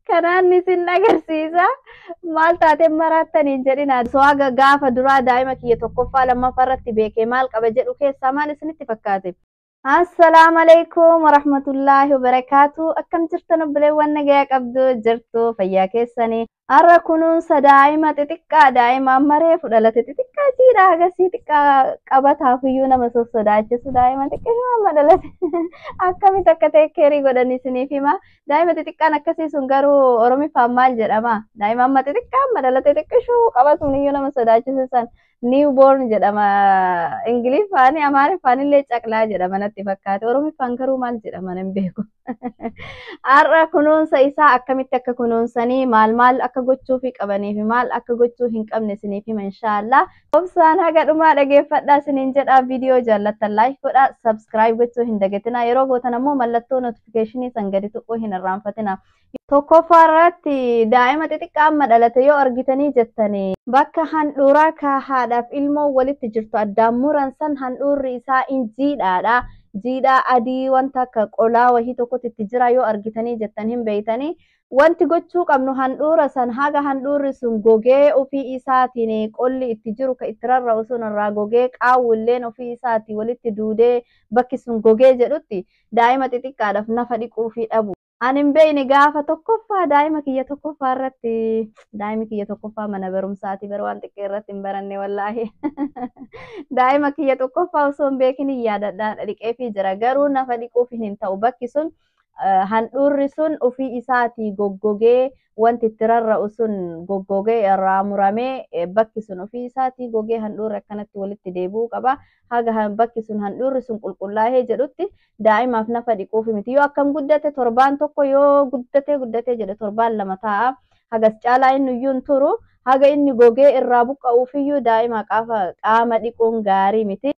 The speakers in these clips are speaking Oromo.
Kanaan isin agarsiisa. Maal taateen marattaniin jedhina. Swaga gaafa duraa daa'ima kiyya tokkoffaa lammaffaa irratti beekee maal qaba jedhu keessaa maal isinitti fakkaate? Assalamu alaikum warahmatullahi wabarakatuh. Akkam jirtan obboleewwan nagaya qabdu jirtu fayyaa keessanii. Har'a kunuunsa daa'ima xixiqqaa daa'ima ammaree fudhalate xixiqqaa siidha agarsiisa xiqqaa qabataafiyyuu nama sossodaachisu daa'ima xiqqaa amma dhalate akkamitti akka ta'e keerii godhanii isiniif hima. Daa'ima xixiqqaan akkasii sun garuu Oromiffaan maal jedhama? Daa'ima amma xixiqqaa amma dhalate xiqqishuu qabatuun iyyuu nama sodaachisu san newborn jedhama. Ingiliffaan Amaariffaan illee caqlaa jedhama natti fakkaate. Oromiffaan garuu maal jedhama hin beeku. Har'a kunuunsa isaa akkamitti akka kunuunsanii maal akka gochuufi qabanii fi maal akka gochuu hin qabne isiniif hima inshaallah. Obsaan haga dhumaa dhageeffadhaa isiniin jedha. Viidiyoo jaallattan laayik godhaa, sabskiraayib gochuu hin dagatinaa. Yeroo gootan ammoo mallattoo notifikashinii san gadi tuquu hin irraanfatinaa. Tokkoffaa irratti daa'ima xixiqqaa amma dhalate yoo argitanii jettanii bakka handhuuraa ka haadhaaf ilmoo walitti jirtu addaan muran san handhuurri isaa jiidhaadha. Jiidhaa adii wanta akka qolaa wahii tokkotti itti jira yoo argitanii jettan hin beeytanii. Wanti gochuu qabnu handhuura san haga handhuurri sun gogee ofii isaatiin qolli itti jiru ka itti rarra'u sun irraa gogee qaawwilleen ofii isaatii walitti duudee bakki sun gogee jedhutti daa'ima xixiqqaadhaaf nafa dhiquufii dhabu. Ani hin beeyne gaafa tokkoffaa daa'ima kiyya tokkoffaa irratti daa'imi kiyya tokkoffaa mana barumsaati bara waan xiqqee irratti hin baranne wallaahi. Daa'ima kiyya tokkoffaa osoo hin beekin yaadadhaan dhiqeefii jira garuu nafa dhiquuf hin ta'u bakki sun handhuurri sun ofii isaatii goggogee wanti itti rarra'u sun goggogee irraa muramee bakki sun ofii isaatii gogee handhuurri akkanatti walitti deebi'uu qaba. Haga bakki sun handhuurri sun qulqullaa'ee jedhutti daa'imaaf nafa dhiquuf miti. Yoo akkam guddate torbaan tokko yoo guddatee jedhe torbaan lama ta'a. Hagas caalaa inni iyyuu hin turu. Haga inni gogee irraa buqqa'uufiyyuu daa'ima qaama dhiquun gaarii miti.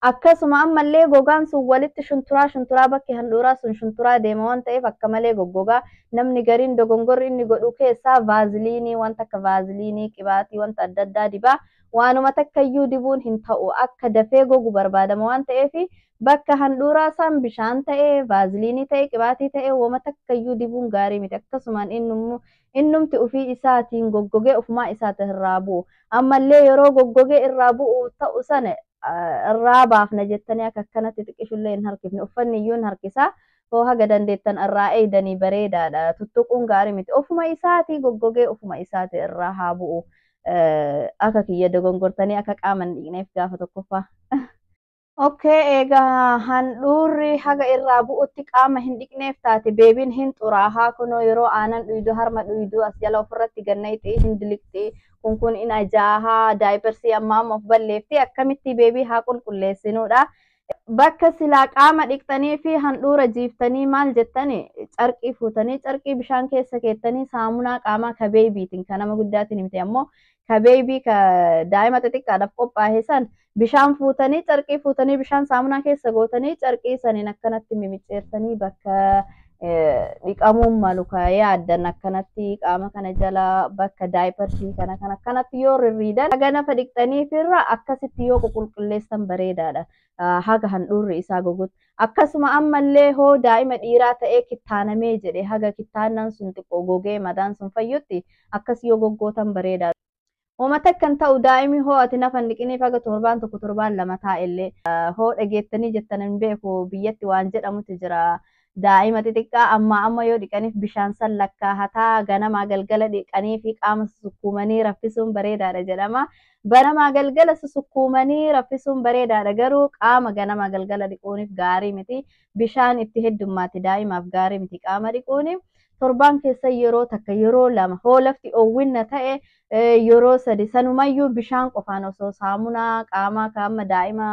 Akkasuma ammallee gogaan sun walitti shunturaa bakki handhuuraa sun shunturaa deema waan ta'eef akka malee goggogaa. Namni gariin dogongorri inni godhu keessaa vaaziliinii wanta akka vaaziliinii qibaatii wanta adda addaa dibaa. Waanuma takkayyuu dibuun hin ta'u akka dafee gogu barbaadama waan ta'eef bakka handhuuraa san bishaan ta'e vaaziliinii ta'e qibaatii ta'e wama takkayyuu dibuun gaarii miti. Akkasumaan innumti ofii isaatiin goggogee ofumaa isaati irraa bu'u. Ammallee yeroo goggogee irraa bu'u ta'u sana irraa baafna jettanii akka akkanatti xiqqishullee hin harkifne uffanni iyyuu hin harkisaa. Hoo haga dandeettan irraa eegdanii bareedaadha. Tuttuquun gaarii miti. Ofuma isaatii goggogee ofuma isaati irraa haa bu'u. Akka kiyya dogongortanii akka qaama hin dhiqneef gaafa tokkoffaa. Okay, egaa handhuurri haga irraa bu'utti qaama hin dhiqneef taate beebiin hin xuraahaa kunoo yeroo aanan dhuydu harma dhuydu as jala ofirratti gannayxii hin diliqxii kun in ajaahaa daayipersii amma of balleefti akkamitti beebii haa qulqulleessinuudha. Bakka silaa qaama dhiqtanii fi handhuura jiiftanii maal jettani carqii fuutanii carqii bishaan keessa keettanii saamunaa qaamaa ka beebiitiin ka nama guddaatiin miti ammoo ka beebii ka daa'ima xixiqqaadhaaf qophaa'e san bishaan fuutanii carqii fuutanii bishaan saamunaa keessa gootanii carqii saniin akkanatti mimicceersanii bakka dhiqamuun malu ka yaaddan akkanatti qaama kana jala bakka daayiparsii kana akkanatti yoo rirriidan haga nafa dhiqxanii firra akkasitti yoo qulqulleessan bareedaadha. Haga handhuurri isaa gogutti. Akkasuma ammallee hoo daa'ima dhiiraa ta'ee kittaanamee jedhe haga kittaannan sun xiqqoo gogee madaan sun fayyutti akkas yoo goggootan bareedaadha. Uummata kan ta'u daa'imni hoo ati nafa hin dhiqiniif haga torbaan tokko torbaan lama taa'ellee hoo dhageettanii jettan hin beeku biyyatti waan jedhamutu jira. Daa'ima xixiqqaa amma yoo dhiqaniif bishaan san lakkaahataa ganamaa galgala dhiqanii fi qaama susukkuumanii raffisuun bareedaadha jedhama. Banamaa galgala susukkuumanii raffisuun bareedaadha garuu qaama ganamaa galgala dhiquuniif gaarii miti. Bishaan itti heddummaatti daa'imaaf gaarii miti qaama dhiquuniif. Torbaan keessa yeroo takka yeroo lama hoo lafti oowwinna ta'e yeroo sadi sanumayyuu bishaan qofaan osoo saamunaa qaamaa kaama daa'ima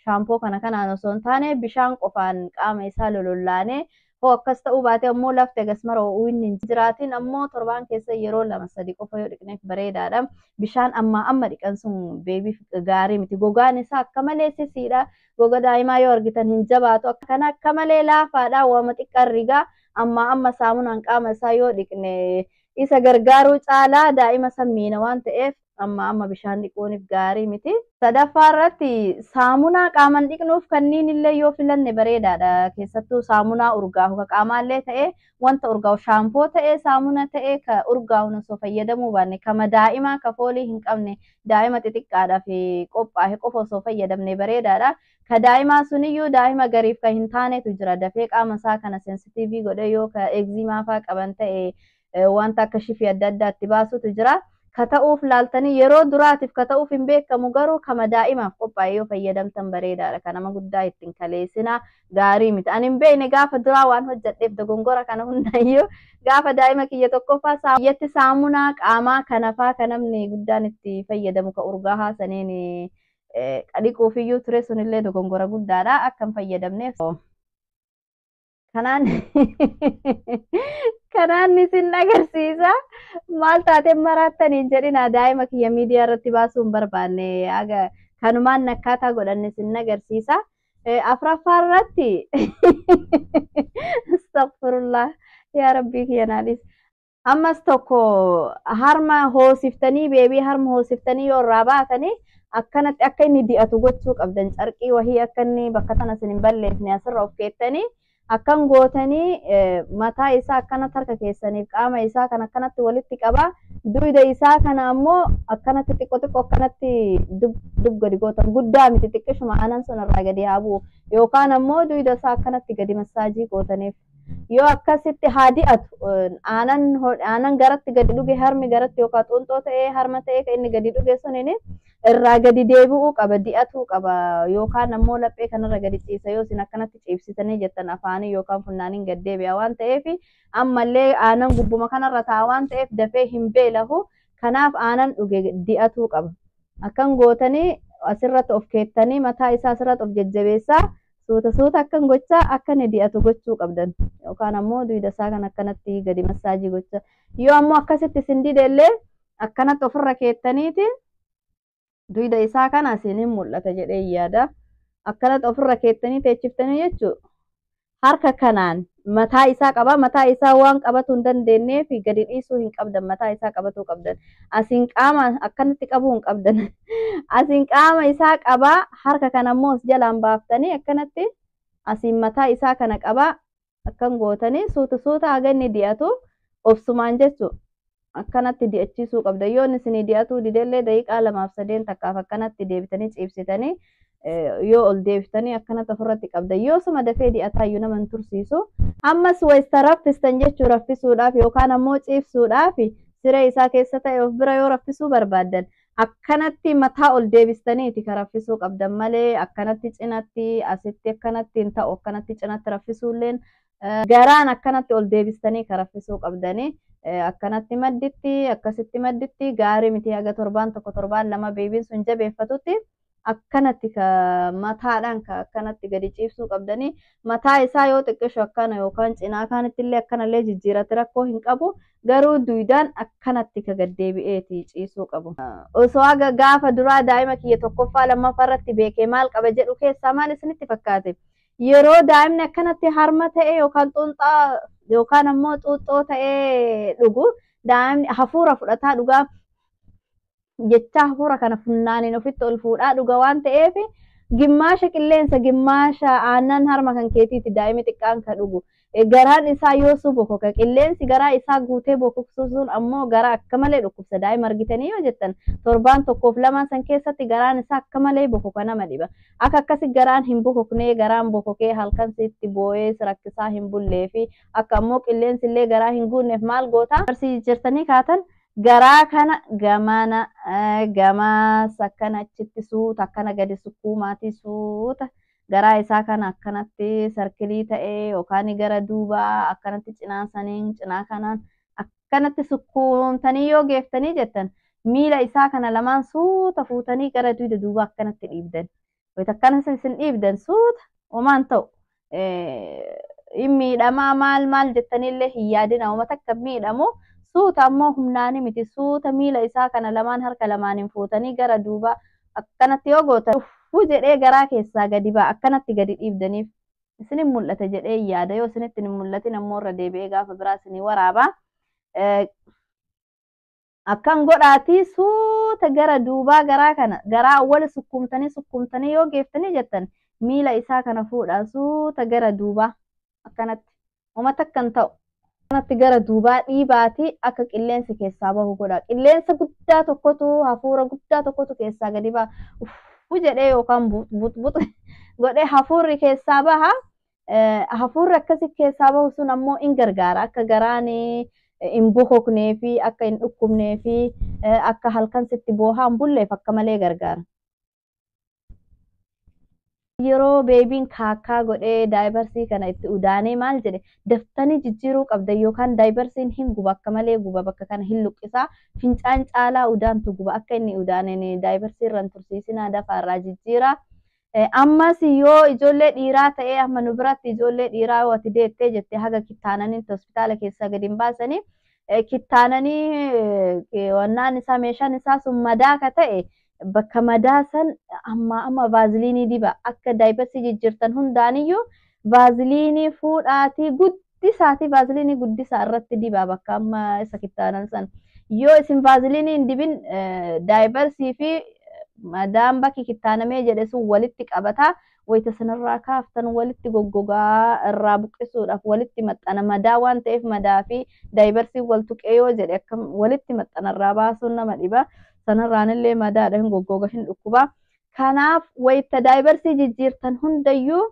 shaampoo kanaan osoo hin taane bishaan qofaan qaama isaa lolollaane hoo akkas ta'uu baate ammoo lafti agasmara oowwinni hin jiraatin ammoo torbaan keessa yeroo lama sadi qofa yoo dhiqneef bareedaadha. Bishaan amma dhiqan sun beebiif gaarii miti. Gogaan isaa akka malee sisiidha. Goga daa'imaa yoo argitan hin jabaatu akkana akka malee laafaadha. Wama xiqqaan rigaa amma saamunaan qaama isaa yoo dhiqne isa gargaaruu caalaa daa'ima sammiina waan ta'eef amma bishaan dhiquuniif gaarii miti. Sadaffaa irratti saamunaa qaaman dhiqnuuf kanniin illee yoo filanne bareedaadha. Keessattuu saamunaa urgaa'u ka qaamaallee ta'ee wanta urgaa'u shaampoo ta'ee saamuna ta'ee ka urgaa'u osoo fayyadamuu baanne kama daa'imaa ka foolii hin qabne daa'ima xixiqqaadhaaf qophaa'e qofa osoo fayyadamne bareedaadha. Ka daa'imaa suniyyuu daa'ima gariif kan hin taanetu jira. Dafee qaama isaa kana sensitiivii godhe yoo ka egzimaa fa'aa qaban ta'e wanta akka shifii adda addaatti baasutu jira. Ka ta'uuf laaltanii yeroo duraatiif ka ta'uuf hin beekamu garuu kama daa'imaaf qophaa'e yoo fayyadamtan bareedaadha. Kan nama guddaa ittiin kaleessina gaarii miti. Ani hin beekne gaafa duraa waan hojjedheef dogongora kana hundayyuu gaafa daa'ima kiyya tokkoffaa biyyatti saamunaa qaamaa kanafaa kan namni guddaan itti fayyadamu ka urgaa'aa saniin dhiquufiyyuu ture sunillee dogongora guddaadha. Akka hin fayyadamneef. Kanaan isin agarsiisa. Maal taateen marattaniin jedhina daa'ima kiyya miidiyaa irratti baasuu hin barbaanne. Kanumaan akkaataa godhanne isin agarsiisa. Afuraffaa irratti astaghfirullah yaa rabbii kiyya naalis. Ammas tokko harma hoosiftanii beebii harma hoosiftanii yoo irraa baatanii akkanatti akka inni di'atu gochuu qabdan. Carqii wahii akka inni bakka tana isin hin balleessine asirra of keettanii akkan gootanii mataa isaa akkanatti harka keessaniif qaama isaa kan akkanatti walitti qabaa. Duyda isaa kana ammoo akkanatti xiqqoo akkanatti dub gadi gootan. Guddaa miti xiqqishuma aanan sun irraa gadi haa bu'u. Yookaan ammoo duyda isaa akkanatti gadi massaajii gootaniif. Yoo akkasitti haa di'atu aanan garatti gadi dhuge harmi garatti yookaan xunxoo ta'ee harma ta'ee kan inni gadi dhuge suniin irraa gadi deebi'uu qaba di'atuu qaba. Yookaan ammoo laphee kanarra gadi ciisa yoo isin akkanatti ciibsitanii jettan afaanii yookaan funnaaniin gad deebi'a waan ta'eef ammallee aanan gubbuma kanarra taa'a waan ta'eef dafee hin beelahu. Kanaaf aanan dhuge di'atuu qaba. Akkan gootanii asirratti of keettanii mataa isaa asirratti of jajjabeessaa. Suuta akkan gochaa akka inni di'atu gochuu qabdan. Yookaan ammoo duyda isaa kan akkanatti gadi massaajii gochaa. Yoo ammoo akkasitti isin didellee akkanatti ofirra keettaniiti duyda isaa kana isin hin mul'ata jedhee yaada. Akkanatti ofirra keettanii teechiftanii jechuudha. Harka kanaan mataa isaa qaba. Mataa isaa waan qabatuu hin dandeenyeef gadi dhiisuu hin qabdan. Mataa isaa qabatuu qabdan. Asiin qaama akkanatti qabuu hin qabdan. Asiin qaama isaa qabaa. Harka kana ammoo jalaan baaftanii akkanatti asiin mataa isaa kana qabaa. Akkan gootanii suuta haga inni di'atu obsumaan jechuudha. Akkanatti di'achiisuu qabda. Yoo isin di'atuu didellee daqiiqaa 2-3 takkaaf akkanatti deebitanii ciibsitanii yoo ol deebiftanii akkanatti ofirratti qabda. Yoo suma dafee di'ataayyuu nama hin tursiisu. Ammas wayista raffistan jechuu raffisuudhaaf yookaan ammoo ciibsuudhaaf siree isaa keessa ta'e of bira yoo raffisuu barbaaddan akkanatti mataa ol deebistaniiti ka raffisuu qabdan malee akkanatti cinatti asitti akkanatti hin ta'u. Akkanatti cinatti raffisuulleen garaan akkanatti ol deebistanii ka raffisuu qabdanii. Akkanatti madditti akkasitti madditti gaarii miti. Haga torbaan tokko torbaan lama beebiin sun jabeeffatutti akkanatti ka mataadhaan ka akkanatti gadi ciibsuu qabdanii. Mataa isaa yoo xiqqishu akkana yookaan cinaa kaanitti illee akkanallee jijjiirratti rakkoo hin qabu. Garuu duydaan akkanatti ka gad deebi'eeti ciisuu qabu. Osoo haga gaafa duraa daa'ima kiyya tokkoffaa lammaffaa irratti beekee maal qaba jedhu keessaa maal isinitti fakkaate? Yeroo daa'imni akkanatti harma ta'e yookaan xunxaa yookaan ammoo xuuxxoo ta'ee dhugu daa'imni hafuura fudhataa dhugaa jecha hafuura kana funnaaniin ofitti ol fuudhaa dhuga waan ta'eef gimmaasha qilleensa gimmaasha aannan harma kan keetiiti daa'imni xiqqaan ka dhugu. Garaan isaa yoo bokoka qilleensi garaa isaa guutee bokoksuun ammoo garaa akka malee dhukkubsa. Daa'ima argitanii yoo jettan torbaan tokkoof lama san keessatti garaan isaa akka malee bokoka nama dhiba. Akka akkasi garaan hin bokoknee garaan bokokee halkan sitti boo'ee rakkisaa hin bullee fi akka ammoo qilleensi illee garaa hin guunneef maal goota? Barsiis jirtanii kaatan garaa kana gamaas akkana achitti suuta akkana gadi sukkuumaatii suuta. Garaa isaa kana akkanatti sarkilii ta'ee yookaan gara duubaa akkanatti cinaasaniin cinaa kanaan akkanatti sukkuumtanii yoo geeftanii jettan miila isaa kana lamaan suuta fuutanii gara duyda duubaa akkanatti dhiibdan. Wayita akkanas isin dhiibdan suuta homaan ta'u miidhamaa maal jettanillee hin yaadina. Uummata akka miidhamu suuta ammoo humnaani miti. Suuta miila isaa kana lamaan harka lamaaniin fuutanii gara duubaa akkanatti yoo gootan jedhee garaa keessaa gadi ba'a. Akkanatti gadi dhiibdaniif isin mul'ata jedhee yaada. Yoo isinitti hin mul'atin ammoo irra deebi'ee gaafa biraa isin waraaba. akkan godhaati suuta gara duubaa garaa kana garaa awwala sukkumtanii yoo geeftanii jettan miila isaa kana fuudhaa suuta gara duubaa akkanatti uummata akkan ta'u akkanatti gara duubaa dhiibaatii akka qilleensi keessaa bahu godha. Qilleensa guddaa tokkotu hafuura guddaa tokkotu keessaa gadi baha. Uffuu jedhee yookaan but godhee hafuurri keessaa baha. Hafuurri akkasi keessaa bahu sun ammoo in gargaara akka garaan in bokoknee fi akka hin dhukkubnee fi akka halkan sitti boohaan bulleef akka malee gargaara. Yeroo beebiin kaakkaa godhee daayibarsii kana itti udaanee maal jedhe daftanii jijjiiruu qabda yookaan daayibarsiin hin guba akka malee guba bakka kana hin luqqisaa fincaan caalaa udaantu guba akka inni udaaneen daayibarsii irraan tursiisinaa dafaarraa jijjiiraa. Ammas yoo ijoollee dhiiraa ta'ee amma nu biratti ijoollee dhiiraa yoo ati deettee jettee haga kittaananii hospitaala keessaa gadi hin baasanii kittaananii wannaan isaa meeshaan isaa sun madaa ka ta'e bakka madaa san amma vaaziliinii diba akka daayibarsii jijjiirtan hundaaniyyuu vaaziliinii fuudhaatii guddisaatii vaaziliinii guddisaa irratti dibaa bakka amma isa kittaanan san yoo isin vaaziliinii hin dibin daayibarsii fi madaan bakki kittaanamee jedhe sun walitti qabataa wayita sanarraa kaaftan walitti goggogaa irraa buqqisuudhaaf walitti maxxana madaa waan ta'eef madaa fi daayibarsii wal tuqee yoo jedhe akka walitti maxxanarraa baasuun nama dhiba sanarraanillee madaadha hin goggoga hin dhukkuba. Kanaaf wayita daayibarsii jijjiirtan hundayyuu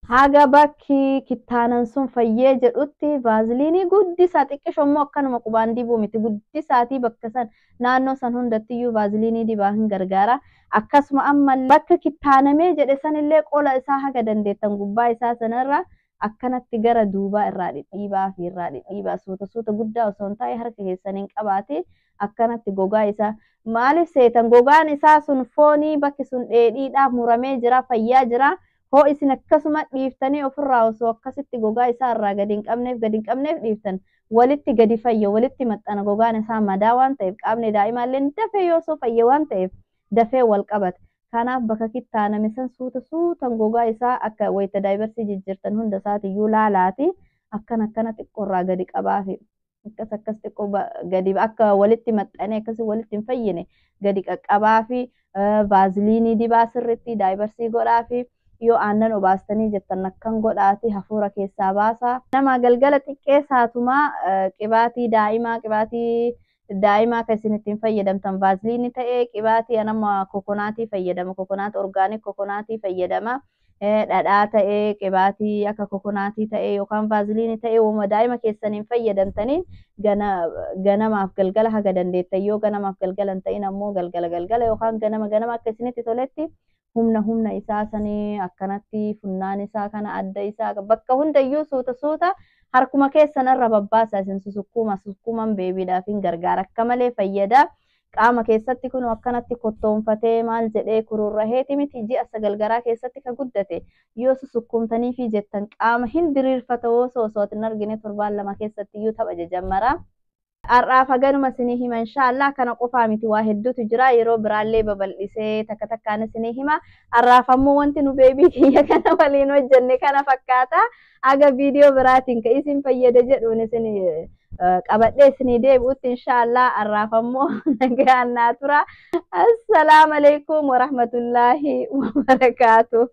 haga bakki kittaanan sun fayyee jedhutti vaaziliinii guddisaa xiqqishommoo akkanuma qubaan dibuu miti guddisaatii bakka san naannoo san hundattiyyuu vaaziliinii dibaa hin gargaara. Akkasuma ammallee bakka kittaanamee jedhe sanillee qola isaa haga dandeettan gubbaa isaa sanarra akkanatti gara duubaa irraa dhidhiibaa suuta guddaa osoo hin taane harka keessaniin qabaatee akkanatti gogaa isaa maaliif seetan gogaan isaa sun foonii bakki sun dheedhiidhaaf muramee jira fayyaa jira. Hoo isin akkasuma dhiiftanii ofirraa osoo akkasitti gogaa isaa irraa gadi hin qabneef dhiiftan walitti gadi fayya walitti maxxana gogaan isaa madaa waan ta'eef qaamni daa'imaallee dafee yoo osoo fayya waan ta'eef dafee wal qabata. Kanaaf bakka kittaaname san suutan gogaa isaa akka wayita daayibarsii jijjiirtan hunda isaatiyyuu laalaati akkana xiqqoorraa gadi qabaafi. Akkas xiqqoo gadi akka walitti maxxanee akkasii walitti hin fayyine gadi qaqqabaafi vaaziliinii dibaa sirriitti daayibarsii godhaafi. Yoo aannan obaastanii jettan akkan godhaati hafuura keessaa baasaa. Nama galgala xiqqeessaatumaa qibaatii daa'imaa kan isin ittiin fayyadamtan vaaziliinii ta'ee qibaatii nama kokonaatii fayyadama kokonaat orgaanik kokonaatii fayyadama. Dhadhaa ta'ee qibaatii akka kokonaatii ta'ee yookaan vaaziliinii ta'ee uuma daa'ima keessaniin fayyadamtanii ganamaaf galgala haga dandeettan yoo ganamaaf galgala hin ta'in ammoo galgala yookaan ganama akka isinitti toletti humna isaa sanii akkanatti funnaan isaa kana adda isaa bakka hundayyuu suuta harkuma keessanirra babbaasa isin sukkuuman beebiidhaaf hin gargaara akka malee fayyada. Qaama keessatti kun akkanatti kottoonfatee maal jedhee kururraheeti miti ji'a 9 garaa keessatti ka guddate yoo sukkumtanii fi jettan qaama hin diriirfata osoo hin argine 7 keessatti iyyuu tapha jammara. Har'aaf haganuma isinii hima inshaallah kana qofaa miti waa hedduutu jira yeroo biraallee babal'isee takkaan isinii hima. Har'aaf ammoo wanti nu beebii kiyya kana waliin hojjenne kana fakkaata. Aga viidiyoo biraatiin ka isin fayyada jedhuun isin qabadhee isinii deebi'utti inshaallah. Har'aaf ammoo nagaan naa tura. Assalaamu alaikum warahmatullaahi wabarakaatuh.